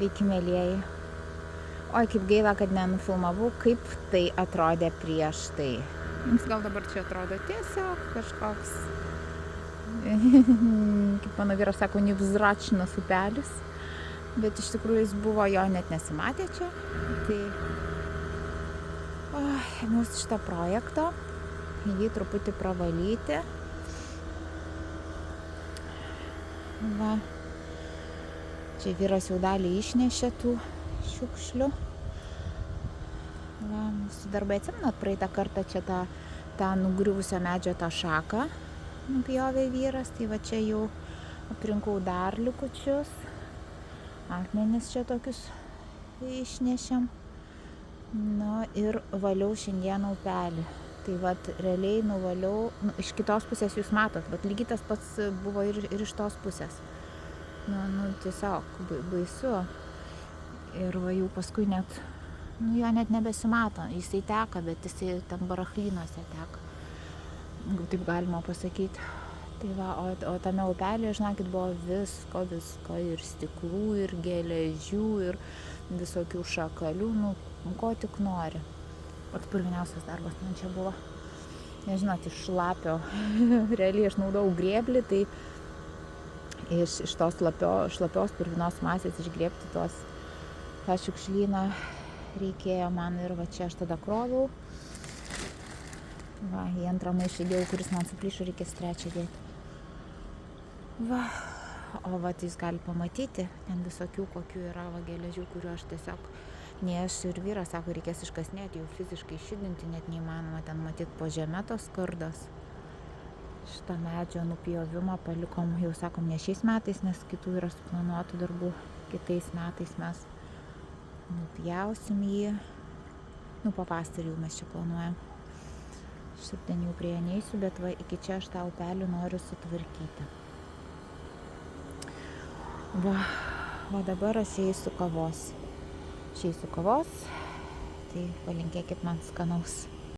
Sveiki, mėlyjeji. Oi, kaip gaila, kad nenufilmavau, kaip tai atrodė prieš tai. Jums gal dabar čia atrodo tiesiog kažkoks, kaip mano vyras sako, nevzračinas upelis. Bet iš tikrųjų jis buvo, jo net nesimatė čia. Tai ėmiausi šitą projektą, jį truputį pravalyti. Va. Čia vyras jau dalį išnešė tų šiukšlių. Va, mūsų darbai, atsimenat, praeitą kartą čia tą nugriuvusio medžio tą šaką nupjovė vyras. Tai va čia jau aprinkau dar likučius. Akmenis čia tokius išnešėm. Nu ir valiau šiandieną upelį. Tai vat realiai nuvaliau, iš kitos pusės jūs matot, vat lygiai tas pats buvo ir iš tos pusės. Nu tiesiog baisu. Ir va jau paskui net, jo net nebesimato. Jisai teka, bet jisai ten barachlynuose teka. Gal taip galima pasakyti. Tai va, o tame upelėje, žinokit, buvo visko. Ir stiklų, ir geležių, ir visokių šakalių, ko tik nori. Pats purviniausias darbas man čia buvo. Nežinot, iš šlapio. Realiai aš naudojau grėblį, tai iš tos šlapios purvinos masės išgrėbti tą šiukšlyną reikėjo man. Ir va čia aš tada kroviau. Va, į antrą maišą dėjau, kuris man suplyšo, reikės trečią dėti. Va, o va, tai jūs galite pamatyti, ten visokių kokių yra va geležių, kuriuo aš tiesiog, nei aš ir vyras sako, reikės iškasinėti, jau fiziškai išjudinti, net neįmanoma, ten matyti po žeme tos skardos. Šitą medžio nupjovimą palikom, jau sakom, ne šiais metais, nes kitų yra suplanuotų darbų, kitais metais mes nupjausim jį. Pavasarį jau mes čia planuojam. Šiandien jau prie neisiu, bet va, iki čia aš tą upelį noriu sutvarkyti. Va dabar aš eisiu kavos. Tai palinkėkit man skanaus.